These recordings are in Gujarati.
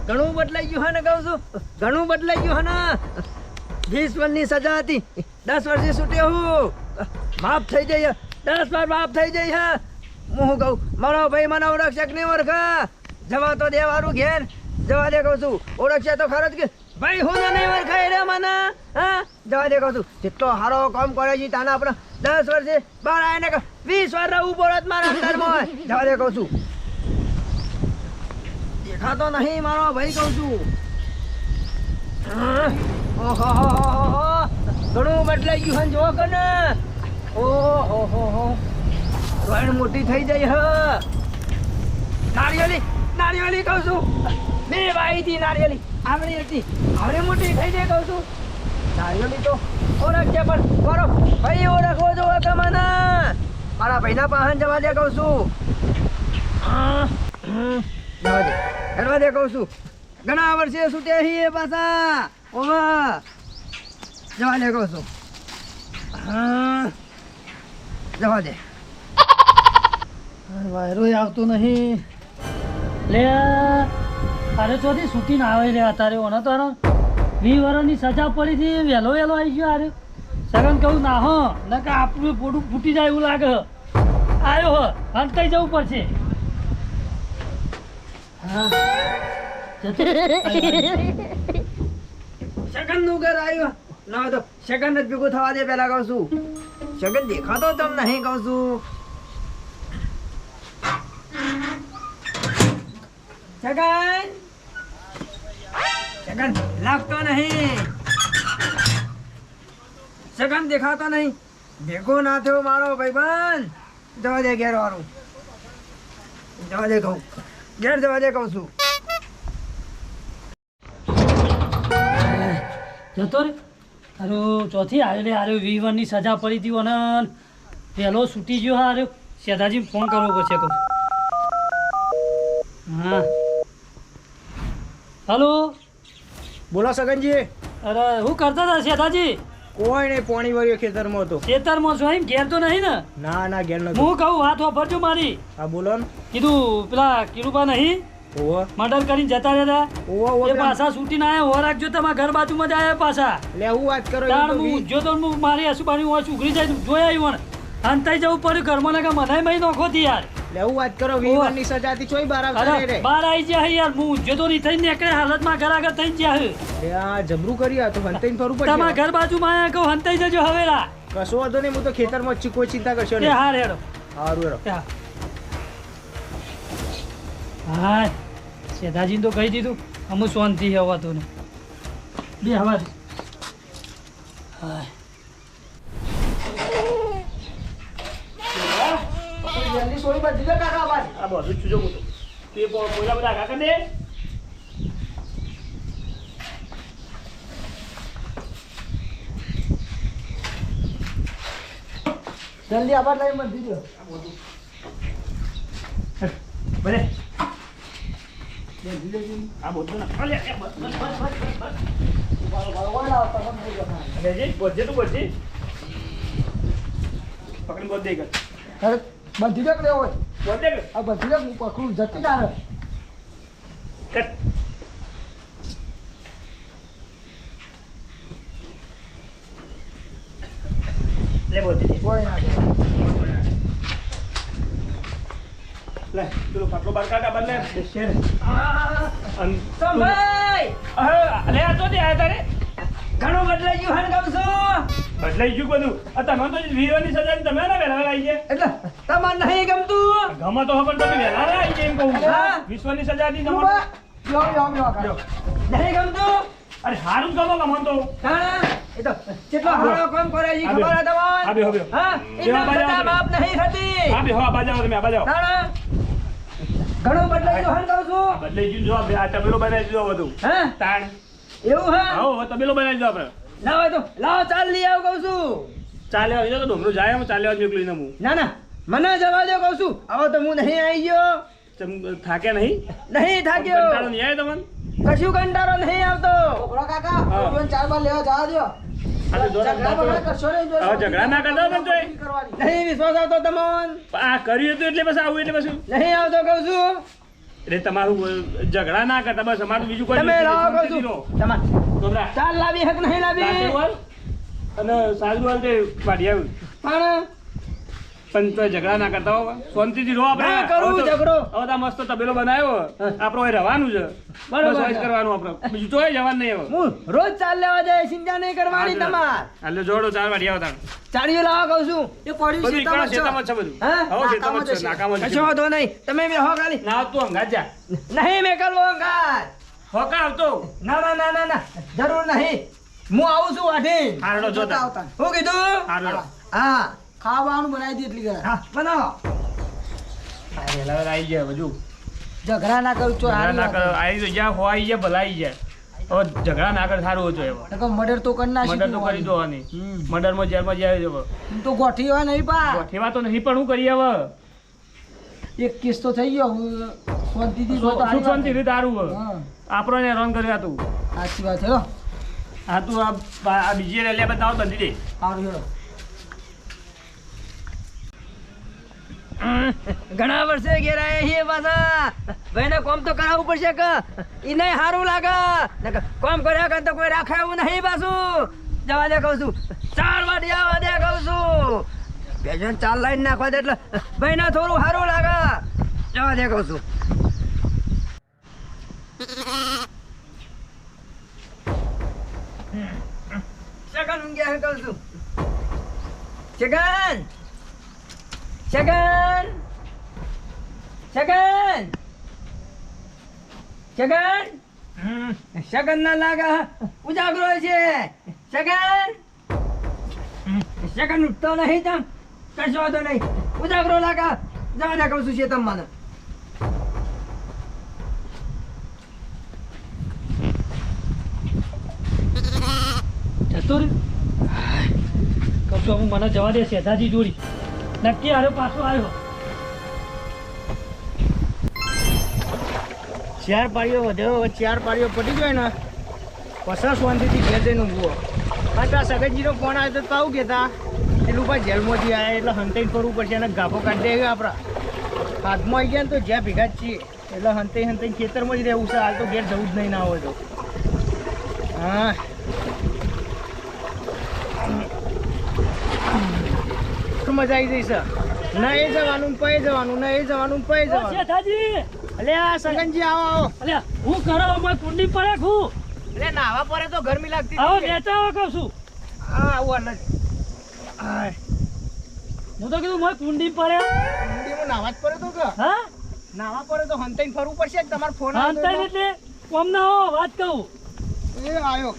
ઘણું બદલાઈ ગયું હે ને કહું છું ઘણું બદલાઈ ગયું હે ને 20 વર્ષની સજા હતી 10 વર્ષથી છૂટ્યો હું માફ થઈ જાય 10 વાર માફ થઈ જાય હે હું કહું મારો ભાઈ મને ઓળખશક નહીં ઓળખા જવા તો દેવારું ઘેર જવા દે કહું છું ઓળખશે તો ખરો જ કે ભાઈ હું નહીં ઓળખાય રે મને હા જવા દે કહું છું જેટલો સારો કામ કરે છે તાના આપણે 10 વર્ષે બહાર આવીને 20 વાર રહેવું પડત મારા અંદરમાં જવા દે કહું છું દેખાતો નહીં મારો ભાઈ કહું છું ઓહો ઘણું બદલાઈ ગયું જો કે ને ઓહો રોયણ મોટી થઈ જાય હ નારિયેલી કહું છું બે ભાઈ હતી નારિયેલી આવડી હતી આવડી મોટી થઈ જાય કહું છું નારિયેલી તો ઓળખશે પણ મારો ભાઈ ઓળખવો જો કે મને મારા ભાઈના પાહન જવા દે કહું છું જવા દે કહું છું ઘણા વર્ષે છૂટે હી પાછા ઓવા જવા દે કહું છું જવા દે વાયરો આવતો નહીં લે અરે ચોથી છૂટી ના આવે રે અત્યારે ઓને તારો 20 વર્ષની સજા પડી હતી વહેલો આવી ગયો અરે સગન કહું ના હો ન કે આપણું પોડું ફૂટી જાય એવું લાગે આવ્યો હો હંતાઈ જવું પડશે હા સગન નું ઘર આવ્યું ના તો સગન જ ભેગું થવા દે પેલા કહું છું સગન દેખાતો તમ નહીં કહું છું સગન લાગતો નહીં સગન દેખાતો નહીં ભેગો ના થયો મારો ભાઈબંધ જવા દે ઘેર વાળું જવા દે કહું ઘેર જવા દે કહું છું જતો રે અરે ચોથી આવ્યો લે અરે 20 વર્ષની સજા પડી હતી અને પહેલો છૂટી ગયો હા અરે શેઠાજી ફોન કરવો પડશે કહું હા હલો બોલો સગનજી અરે હું કરતા હતા શેઠાજી કોઈ નહીં પોણી વાળ્યો ખેતરમાં હતો ખેતરમાં છો એમ ઘેર તો નહીં ને ના ઘેર નથી હું કહું વાત વાપરજો મારી હા બોલો ને કીધું પેલા કિરુબા નહીં ઓવો મર્ડર કરીને જતા રહ્યા ઓવો એ પાછા છૂટીને આયા હો રાખજો તમારા ઘર બાજુમાં જ આયા પાછા લે હું વાત કરો તાણ હું જો તો હું મારી હસુબાની હું ઉઘરી જાય જોઈ આવ્યું અંતાઈ જવું પડ્યું ઘરમાં ને કે મને મહી નોખો થી યાર લે હું વાત કરો 20 વર્ષની સજા હતી ચોય બાર આવતા રે બાર આવી જાય યાર હું જો તો નહીં થઈને નીકળે હાલતમાં ઘર આગળ થઈ જાય લે આ જબરું કર્યા તો હંતાઈને ફરવું પડશે તમારા ઘર બાજુમાં આયા કહું હંતાઈ જજો હવેલા કશો વાંધો નહીં હું તો ખેતરમાં જ કોઈ ચિંતા કરશો એ નહીં હા રેડો સારું હેડો હા શેઠાજીને તો કહી દીધું અમુક શાંતિ હવા તો ને બે હવા હા જલ્દી સોઈ બધી લે કાકા આવાજ આ બધું ચૂજો હું તો તે પોલા બધા કાકા દે જલ્દી આવાજ લઈ મત દીજો બને આ બધું ના અલે બસ બોજે તું બોજે પકડી બોજ દે કર અરે બધી લે હોય બોજ દે આ બધી લે હું પકડું જતી ના કર લે બોજ દે કોઈ ના લે તું પાટલો બાર કાકા બને શેર સંભાઈ લે આ તો દે આ તારે ઘણું બદલાઈ ગયું હન કહું છું બદલાઈ ગયું બધું આ તમે તો વીરની સજા તમે ના વેલા આવી ગયા એટલે તમાર નહીં ગમતું ગમે તો ખબર તમે વેલા આવી ગયા એમ કહું હા. વિશ્વની સજા હતી તું તમારે યો નહીં ગમતું અરે હારું ગમો ગમો તો તાણા એ તો કેટલો હારો કામ કરે છે ખબર હે તમને આ બે હા જેવા ઇન્ના બાજા સજા માફ નહીં થતી આ બે હો આ બાજાઓ તમે આ બાજાઓ તાણા ઘણું બદલાઈ ગયું હન કહું છું બદલાઈ ગયું જો આ તબેલો બનાવી દીધો બધું હા તાણ એવું હા આવો તબેલો બનાવી દીધો આપણે લાવો તો લાવો ચાલ લઈ આવ કહું છું ચાલે આવી તો ડોમરો જાય હું ચાલે આવી લઈને હું ના મને જવા દો કહું છું આવો તો હું નહીં આવી ગયો થાકે નહીં નહીં થાક્યો કંટાળો નહીં આવે તમને કશું કંટાળો નહીં આવતો કાકા હા. ચાર બાર લેવા જવા દો આ તો જોરા હવે ઝઘડા ના કરતા તમે તોય નહીં વિશ્વાસ આવતો તમોન આ કર્યું હતું એટલે બસ આવું એટલે પછી નહીં આવતો કહું છું એટલે તમારું ઝઘડા ના કરતા બસ અમારું બીજું કોઈ તમે નથી. લાવો કહું શાંતિથી રહો. છું તમાર ગોબરા, ચાલ લાવી હક નહીં લાવી રાતે વાળ અને સાજુ વાળ તે વાઢી આવ્યું. પણ પણ તો ઝઘડા ના કરતા હો શાંતિથી રહો આપણે. ના કરું હવે તો- ઝઘડો. હવે તો આ મસ્ત તબેલો બનાવ્યો આપણે અહીં રહેવાનું છે. બરોબર બસ અહીં જ છે. કરવાનું આપણે બીજું તો જવાનું નહીં હવે. હું રોજ ચાલ લેવા જાય ચિંતા નહીં કરવાની તમાર હાલો જોડો 4 વાઢી આવતા. ચાળીઓ લાવો કહું છું એ પડ્યું બધું છે ઈકડા તમારે શેતામાં જ છે બધું. હા? હો, શેતામાં જ છે, નાકામાં નાકામાં જ કશો છે. વાંધો નહીં તમે બે હો ખાલી ના તું અંગાત જા. નહીં મેં કરવો અંગાત હોકા આવતો. ના ના ના ના ના જરૂર નહીં હું આવું છું વાઢી હારડો જોતા જોતા. આવતા હું કીધું હારડો. હા ખાવાનું બનાવી દે એટલી ઘરે હા બનાવો હારેલા આવી જાય બધું. ઝઘડા ના કરું તો ઝઘડા ના કરો. આવી તો જ્યાં હો આવી જાય ભલા આવી જાય. હવે ઝઘડા ના કર સારું હતું એવો. મર્ડર તો કરી નાખી મર્ડર તો કરી દેવાની. મર્ડરમાં જેલમાં જાય જવો. તો ગોઠી હોય નહીં પા ગોઠેવા તો નહીં પણ હું કરીએ હવે. એક કેસ તો થઈ ગયો હું શાંતિથી રહો તો સુખ સારી વાત. શાંતિથી તારું હવે. હા, આપણને હેરાન કર્યા તું. સાચી વાત છે હો. આ તું આ બીજી રેલિયા બતાવો બંધી દે. સારું હેડો. ઘણા વર્ષે ઘેર આયા છીએ પાછા ભાઈને કોમ તો કરાવવું પડશે કે ઈ નહીં સારું લાગે નકર કોમ કર્યા કર તો કોઈ રાખે એવું નહીં પાછું જવા દે કહું છું 4 વાટી આવવા દે કહું છું બે જણ 4 લાઈન નાખવા દે એટલે ભાઈને થોડું સારું લાગે જવા દે કહું છું શકન ઊંઘ્યા કહું છું શકન શકન શકન શકન શકન ના લાગે ઉજાગરો છે શકન શકન ઉઠતો નહીં તમ કશો વાંધો નહીં ઉજાગરો લાગે જવા દે કહું છું છે તમ મને જતો રે કશું હું મને જવા દે શેઠાજી જોડી નક્કી હારે પાછો આવ્યો 4 પાડીઓ વધ્યો 4 પાડીઓ પડી ગયો ને પસાર શાંતિથી ઘેર જઈને ઊંઘવો પાછા સગતજીનો ફોન આવ્યો તો પાવું કહેતા પેલું ભાઈ જેલમાંથી આવ્યા એટલે હંતાઈ ફરવું પડશે અને ગાભો કાઢી દેવા આપણા હાથમાં આવી ગયા ને તો જ્યાં ભેગા જ છીએ એટલે હંતાઈ ખેતરમાં જ રહેવું છે હાલ તો ઘેર જવું જ નહીં ના હોય તો હા તો મજા આવી જઈ છે ના એ જવાનું પૈ જવાનું ના એ જવાનું પૈ ઓ જવાનું શેઠાજી અલે આ સગનજી આવો આવો અલ્યા હું કરો અમાર કુંડી પડે હું અલે નાવા પડે તો ગરમી લાગતી આવો હતી કે. નેચાવા કહું છું હા આવું અલગ હાય હું તો કીધું મોય કુંડી પડે ઠંડીમાં નાવા જ પડે તો કે હા નાવા પડે તો હંતાઈને ફરવું પડશે કે તમારો ફોન અંતર એટલે કોમ ના હો વાત કહું એ આયો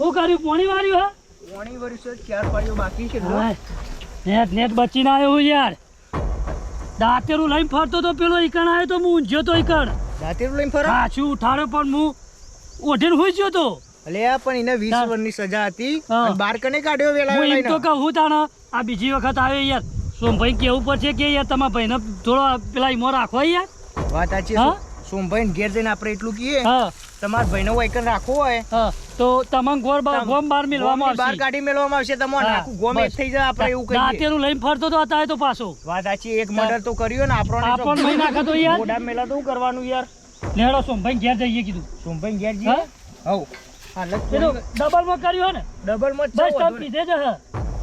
હું કર્યું પોણી વાળ્યું હા વણી વર્ષો 4 પાડીઓ બાકી છે હાય, નેટ નેટ બચીને આવ્યો હું યાર દાંતેરું લઈને ફરતો તો પેલો ઈકણ આવ્યો તો હું ઊંઝ્યો તો ઈકણ દાંતેરું લઈને ફરો પાછું ઉઠાડ્યો પણ હું ઓઢીને હુઈ ગયો તો અલે આ પણ એને 20 હા. વર્ષની સજા હતી હા. અને બાર કને કાઢ્યો વેલા હું એમ લઈને તો કહું તાણે આ બીજી વખત આવ્યો યાર સોમભાઈ કેવું પડશે કે યાર તમારા ભાઈને થોડો પેલા ઈમો રાખો યાર વાત સાચી હા? સોમભાઈ ઘેર જઈને આપણે એટલું કહીએ હા તમારા ભાઈનો વાયકન રાખવો હોય હા તો તમને ગોળ ગોમ બાર મિલવામાં બહાર આવશે કાઢી મેળવામાં આવશે તમારે હા, આખું ગોમ એક બસ. થઈ જાય આપણે એવું કહીએ દાંતેરું લઈને ફરતો તો અત્યારે તો પાછો વાત સાચી એક મર્ડર તો કર્યો ને આપણને ભાઈ નાખે તો યાર. મોઢા મેલા તો શું કરવાનું યાર લેડો સોમભાઈ ઘેર જઈએ કીધું સોમભાઈ ઘેર હા? જઈએ હવ હાલત પેલું ડબલમાં કર્યું હો ને ડબલ માં બસ તમે પીધે જ હે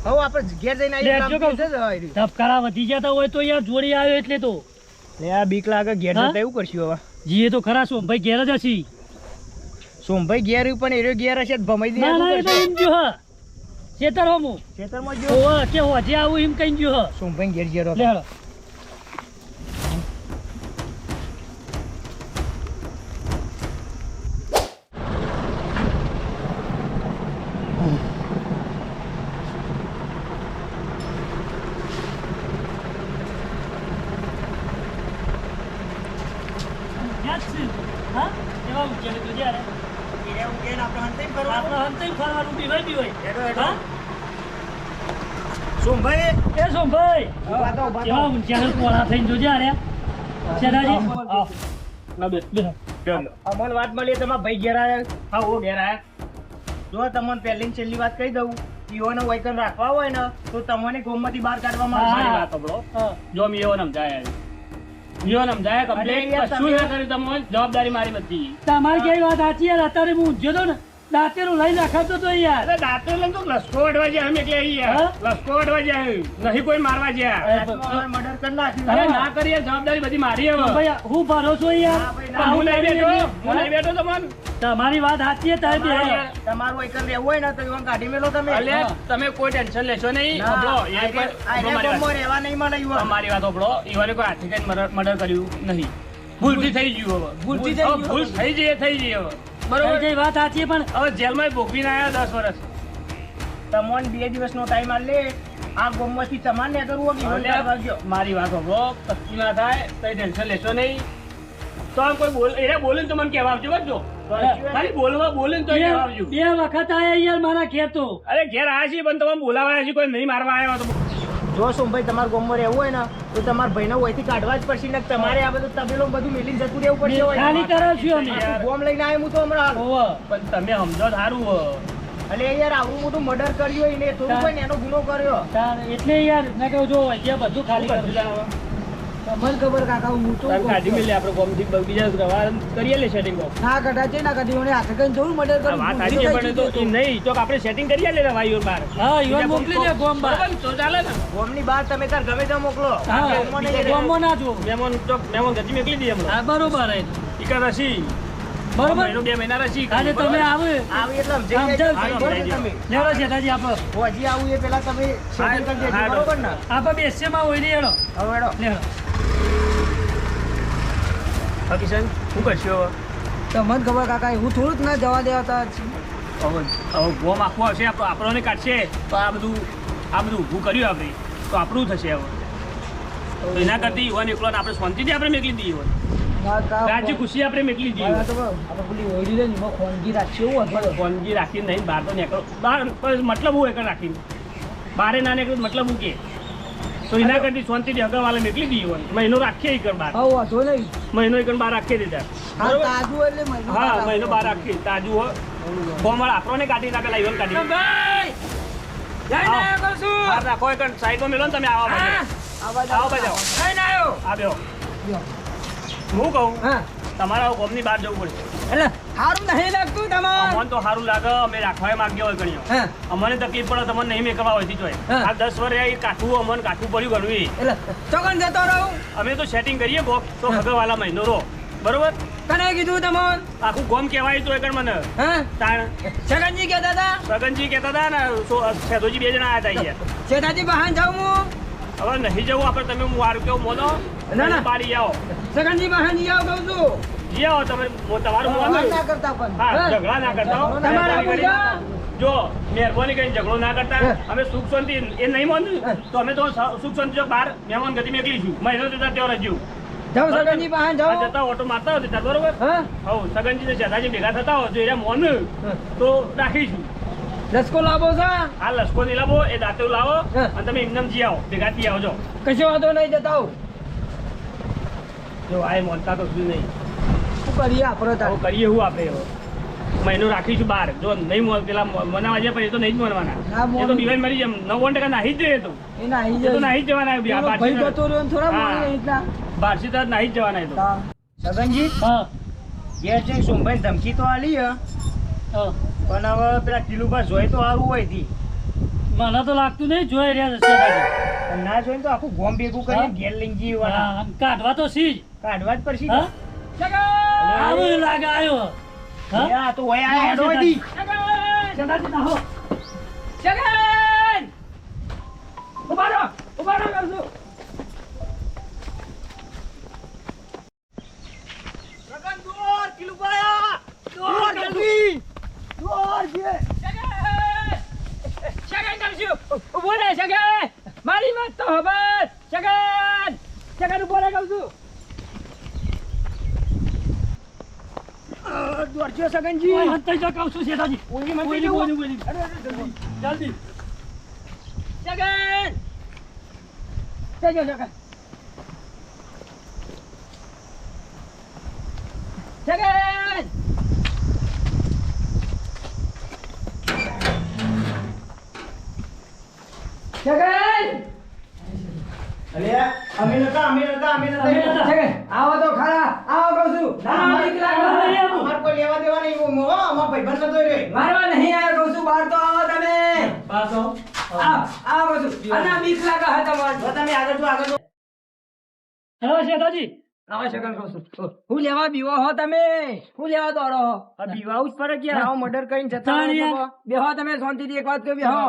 હવે આપણે ઘેર જઈને આવીએ લેજો કામ કહું. થઈ જશે. ધબકારા વધી જતા હોય તો યાર જોડી આવ્યો એટલે તો લે આ બીક લાગે ઘેર હા? જતા એવું કરશું હવે જીએ તો ખરા સોમભાઈ ઘેર જ હશી સોમભાઈ ઘેર રહ્યું પણ એરો ઘેર હશે તો ભમાઈ દે ના ના શું એ તો કરશે? એમ જો હ ખેતર હો હું ખેતરમાં જો ઓવા કે હોજે આવું એમ કઈ જો હ સોમભાઈ ઘેર જઈએ લે હેડો યાદ છે હા એવા ઉજ્જૈન તો જ્યારે એવું ઘેર આપણે હંતાઈ ફરવાનું. આપણે હંતાઈ ફરવાનું બીવાય બી હોય હેડો, હેડો. હા સોમભાઈ એ સોમભાઈ ઉભા થો, ઉભા થો. કેવા ઊંચાઈ પોળા થઈને જોજે આરે શેઠાજી આવ ના બે અમોન વાત મળી તમારા ભાઈ ઘેર આયા હા ઓ ઘેર આયા જો તમને પહેલી ને છેલ્લી વાત કહી દઉં ઈઓને વૈકલ રાખવા હોય ને તો તમને ગોમમાંથી બહાર કાઢવામાં હા. આવશે. મારી વાત સાંભળો. હા. જો મેં એવો સમજાય કમ્પ્લેટ યાર, કશું તમે- ના કર્યું તમે જવાબદારી મારી બધી. તમારી કેવી વાત સાચી યાર અત્યારે હું ઊંઘ્યો તો ને દાંતેલું લઈને રખાતો તો યાર અરે દાંતે લઈને તો લસકો વઢવા જાય અમે એટલે અહીં યાર. હા? લસકો વઢવા જાય નહીં કોઈ મારવા જાય. મર્ડર કરી નાખ્યું. અરે ના કરીએ જવાબદારી બધી મારી હવે. ભાઈ હું ભરોસો યાર હા, ભાઈ, પણ હું નહીં બેઠો હું નહીં હા? બેઠો તમને. તમારી વાત સાચી છે તમે બે તમારું વૈકલ રહેવું હોય ને તો ઈવન કાઢી મેલો તમે. અલે તમે કોઈ ટેન્શન લેશો નહીં. ના, સાંભળો, આ એ કોઈ- આ સાંભળો મારી ગોમમાં વાત. રહેવા નહીં મળે ઈવન. મારી વાત સાંભળો. ઈવાને કોઈ હાથથી કઈ મર્ડર કર્યું નહીં. ભૂલથી થઈ ગયું હવે. ભૂલથી થઈ હવે ગયું. ભૂલ થઈ જઈએ હવે. કઈ બરોબર. કઈ વાત સાચી છે પણ હવે જેલમાં ભોગવીને આવ્યા 10 વર્ષ. તમને 2 દિવસનો ટાઈમ આલે આ ગોમમાંથી તમારે ને કરવું કે ઈવન અલ્યા, રાખજો. મારી વાત સાંભળો. કશું ના થાય કઈ ટેન્શન લેશો નહીં. તો આમ કોઈ બોલે ને તો મને કહેવા આવજો બસ જો. ખાલી બોલે ને તો કહેવા આવજો. બે વખત આયા યાર મારા ઘેર તો અરે ઘેર આવ્યા છીએ પણ તમે બોલાવાયા છીએ કોઈ નહીં મારવા આવ્યા તો જો સોમભાઈ તમારા ગોમમાં રહેવું હોય ને તો તમારા ભાઈને હોયથી કાઢવા જ પડશે ને તમારે આ બધું તબેલો બધું મેલીને જતું રહેવું પડશે હોય. ખાલી કરાવશું અમે યાર. ગોમ લઈને આવ્યો હું તો હમણાં હાલ. ઓવે. પણ તમે સમજો સારું હો. અલે યાર આવડું મોટું મર્ડર કર્યું હોય ને થોડું કોઈ ને એનો ગુનો કર્યો. તાર એટલે યાર મેં કહ્યું જો અહીંયા બધું ખાલી શું કરી કરશું દીધું. તમને ખબર કાકા હું તો તમે કાઢી મેલે આપણે ગોમથી બીજા રવા કરીએ લે સેટિંગ ના કઢાચે ના કઢી મને હાથે કઈ જોયું મર્ડર વાત સાચી છે પણ એ તો નહીં તો આપણે સેટિંગ કરીએ લે રવાઈઓ બહાર હા ઈવન મોકલી દે ગોમ બાર બરાબર, તો ચાલે ને ગોમની બહાર તમે તાર ગમે ત્યાં મોકલો. હા ગોમમાં નહીં ગોમમાં ના જો મહેમાન ગતિ મેકલી દઈએ હમણાં હા બરોબર હે ઈકા રસી બરોબર મહિનો 2 મહિના રસી આજે તમે આવે આવી એટલે આમ સમજાઈ ચાલ, જાય. આમ બરોબર ચાલ. તમે લેવડો જેઠાજી આપો હું હજી આવું એ પેલા તમે setting કરી દેજો. હા, બરોબર ને આપો બેસ્યમાં હોય ને એડો હવે હેડો. લેવડો હા કિશન શું કરશો તો મને ખબર કાકા હું થોડુંક ના જવા દેવા હવે ગોમ આખું આવશે આપણને કાઢશે તો આ બધું ઊભું કર્યું આપણે તો આપણું થશે હવે તો એના કરતી યુવાન એકલો ને આપણે શાંતિથી આપણે મેકલી દઈએ યુવાન રાજી ખુશી આપણે મેકલી દઈએ આપણે પેલી ઓયડી લે ને એમાં ખોનગી રાખશે એવું હતું. ફોનજી રાખીને નહીં બહાર તો નીકળો બહાર પણ મતલબ હું એકર રાખીને બારે ના નીકળો તો મતલબ હું કે તો એના કરતી શાંતિથી અગરવાલે મેકલી દઈએ યુવાન મહિનો રાખીએ એકર બહાર હા વાંધો નહીં. મહિનો એકર બહાર રાખીએ દીધા હા તાજું એટલે મહિનો હા બહાર મહિનો બહાર રાખીએ તાજુ હોય ગોમવાળ આપણને કાઢી નાખેલા યુવાન કાઢી બહાર રાખો એકર સાઈડમાં મેલો ને તમે આવા બાજુ આવો બાજુ આ બેહો હું કહું હા તમારા ગોમની બહાર જવું પડશે એટલે સારું નહીં લાગતું તમારે. અમને તો સારું લાગે અમે રાખવા માંગ્યા હોય ઘણીઓ હા અમને તકલીફ પડે તમને નહીં મેકવા હોય જોઈ હા. આ 10 વર્ષે એ કાઠું અમને કાઠું પડ્યું ઘણું ઈ. એટલે ચોકન જતો રહું. અમે તો સેટિંગ કરીએ ગોમ તો હગરવાલા મહિનો રહો બરોબર કને કીધું તમને? આખું ગોમ કહેવાય તો એકણ મને હા તાણ છગનજી કહેતા હતા સગનજી કહેતા હતા ને સેદોજી 2 જણા આવ્યા હતા અહીંયા શેઠાજી બહાર જાઉં હું. હવે નહીં જવું આપણે તમે હું વાર કેવું મોનો ના, ના. બારી આવો છગનજી બહાર જઈ આવો કહું છું. જી આવો તમે તમારું વાત મોનું ના કરતા પણ. હા હા. ઝઘડા ના કરતા હો. તમારા મહેરબાની પૂજા. કરીને. જો મહેરબાની કરીને ઝઘડો ના કરતા હા. અમે સુખ શાંતિ એ નહીં માનું તો અમે તો સુખ શાંતિ જો બહાર મહેમાન ગતિ મેકલીશું મહિનો જતા ત્યાં રજ્યું જાઓ છગનજી બહાર આ જાઓ. જતા ઓટો મારતા હોય ત્યાં બરોબર હા હવ સગનજી ને શેઠાજી ભેગા થતા હોય તો એને મોન તો રાખીશું લસકો લાવો છો? આ લસકો નહીં લાવો એ દાંતો લાવો હા. અને તમે એમને જી આવો ભેગા થી આવજો કશો વાંધો નહીં જતા આવું. જો આ એ મોનતા તો શું નહીં શું કરીએ આપણે હવે તાર? કરીએ હું આપણે હવે મહિનો રાખીશું બહાર જો નહીં પેલા મનાવા જાય પણ એ તો નહીં જ હા, મનવાના મોન- એ તો બીવાય મરી જાય 90% નાહી જ જોઈએ તો એના આઈ એ તો જાય. નાહી જ જવાના એનો ભાઈ જતો રહ્યો ને થોડા હા. મોડી રીતના. બારસી તો નાહી જ જવાના એ તો છગનજી હા ઘેર જઈને સોમભાઈ ધમકી તો આલી હે. હા. પણ હવે પેલા ટીલુભા જોઈ તો સારું હોય થી. મને તો લાગતું નહીં જોઈ રહ્યા છે શેઠાજી. પણ ના જોઈને તો આખું ગોમ ભેગું કરીને હા? ઘેર લઈને જીવવાના. હા, કાઢવા તો સી જ કાઢવા જ પડશે હા છગન! આવું લાગે આવ્યો હા યા, તો ઓય આ હેડો દી. શેઠાજી નાહો છગન! ઉભા રહો, ઉભા રહો કહું છું. છગન, દોડ, ટીલુભા આયા. દોડ, જલ્દી. દોડ, જે. છગન કરશું. ઉભો રહે, છગન. મારી વાત તો ખબર. છગન! છગન, ઉભો રહે કહું છું. દોડજો છગનજી. ઓય, હંતાઈ જા કહું છું શેઠાજી ઓયડી મંદી ઓયડી, જવું. ઓયડી, ઓયડી. અરે, અરે, જલ્દી. જલ્દી છગન! જજો, છગન. છગન! છગન અમે નતા છગન આવો તો ખરા આવો કહું છું ના બીક લાગે અમાર કોઈ લેવા દેવા નહીં હું અમાર ભાઈબંધ નતો રે મારવા નહીં આવ્યો કહું છું બહાર તો આવો તમે પાછો આવો કહું છું અને બીક લાગે હા તમારે તો તમે આગળ જો હેલો શેઠાજી આવો છગન કહું છું હું લેવા બીવો હો તમે હું લેવા દોડો હો આ બીવાઉ જ ફરક યાર આવો મર્ડર કરીને જતા રહો તાણિયા. લોકો. બેહો તમે શાંતિથી એક વાત કહું બેહો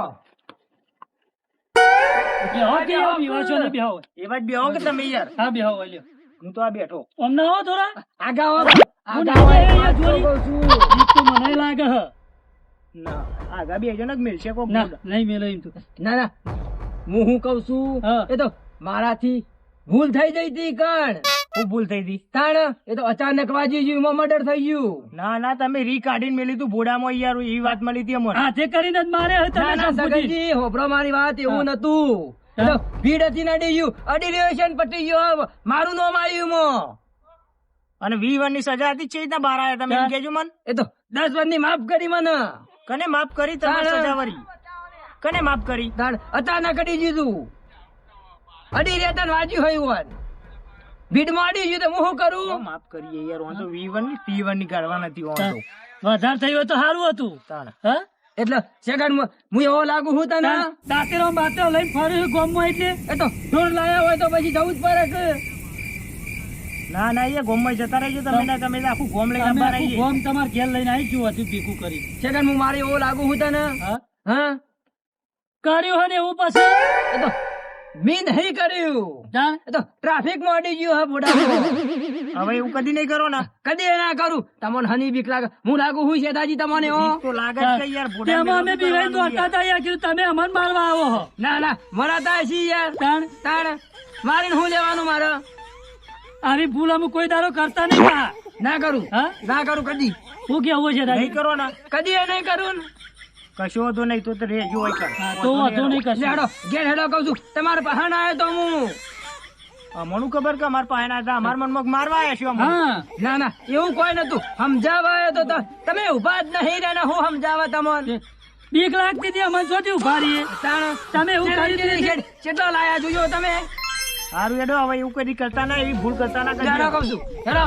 બેહો કે આવો બીવો છો ને બેહો એવા જ બેહો કે તમે યાર હા બેહો ઓલ્યો હું તો આ બેઠો અમને આવો થોડા આગા હો હું આગા હો ના એક વાત જોઈ. કહું છું બીક તો મને લાગે હ ના આગા બેજો ને મિલશે કોક ના નહીં મેલો એમ તો ના ના હું કહું છું હા. એ તો મારાથી ભૂલ થઈ ગઈ હતી કણ હું ભૂલ થઈ હતી તાણ એ તો અચાનક વાજી ગયું એમાં મર્ડર થઈ ગયું ના ના તમે રી કાઢીને મેલી તું બોડામાં યાર એવી વાત મળી હતી અમને હાથે કરીને જ મારે હવે ના તમે ના સમજી. સગનજી હોભળો મારી વાત એવું હા. નતું એ તો હા. ભીડ હતી ને અડી ગયું અડી રહ્યો છે ને પટી ગયો મારું નામ આવ્યું મો અને 20 વર્ષની સજા હતી છે રીતના બહાર આયા તમે એમ હા. કહેજો મન એ તો 10 વર્ષની માફ કરી મને કને માફ કરી તમારી તાણ. સજા વરી કને માફ કરી તાણ અચાનક અડી દીધું અડી રહેતા ને વાજ્યું હોય વન ભીડમાં અડી ગયું તો હું શું કરું માફ કરીએ યાર હું તો 20 વર્ષની 30 વર્ષની કાઢવા નથી હું તો વધારે થયું હોય તો સારું હતું તાણ હા એટલે સેકન્ડ હું એવો લાગુ હું તને દાંતેરો બાતેરો લઈને ફર્યું ગોમમાં એટલે એ તો ઢોર લાયા હોય તો પછી જવું જ પડે કે ના ના એ ગોમમાં જતા રહેજો તમે ના તમે તો આખું ગોમ લઈને તમે બહાર આખું આવીએ ગોમ તમારે ઘેર લઈને આવી ગયું હતું ભીખું કરી સેકન્ડ હું મારે એવો લાગુ હું તને હા હા કર્યું હોય ને એવું પછી એ તો મેં નહીં કર્યું જાણ એ તો ટ્રાફિક માં અડી ગયું હા બોડા હવે એવું કદી નહીં કરો ને કદી ના કરું તમને હની બીક લાગે હું લાગુ હું શેઠાજી તમને હો તો લાગે જ કે યાર ભોડા તેમાં અમે મેળો બીવાઈ તો દોડતા હતા યાર કીધું તમે અમને મારવા આવો હો ના ના મરાતા છી યાર તાણ તાણ મારીને હું લેવાનું મારે આવી ભૂલ અમે કોઈ દારો કરતા નહીં પા. ના કરું હા ના કરું કદી શું કેવું છે નહીં દાદી? કરો ને કદી એ નહીં કરું ને. કશો વાંધો નહીં તો રેજો હોય કર હા, તો વાંધો નહીં લે કશું હેડો ઘેર હેડો કહું છું તમારે પહાણ આવ્યો તો હું અમનું ખબર કે અમારા પાસે ના હતા અમારા મનમાં મારવા આવ્યા છો અમને. હા ના ના એવું કોઈ નતું સમજાવવા આવ્યો તો તમે ઉભા જ નહીં રહ્યા ને હું સમજાવવા તમને બીક લાગતી હતી અમે શોધી ઉભા રહીએ તાણ તમે એવું કરી દીધું. કેટલો લાયા જોયો તમે સારું હેડો હવે એવું કદી કરતા ના એવી ભૂલ કરતા ના હેડો કરજો કહું છું હેડો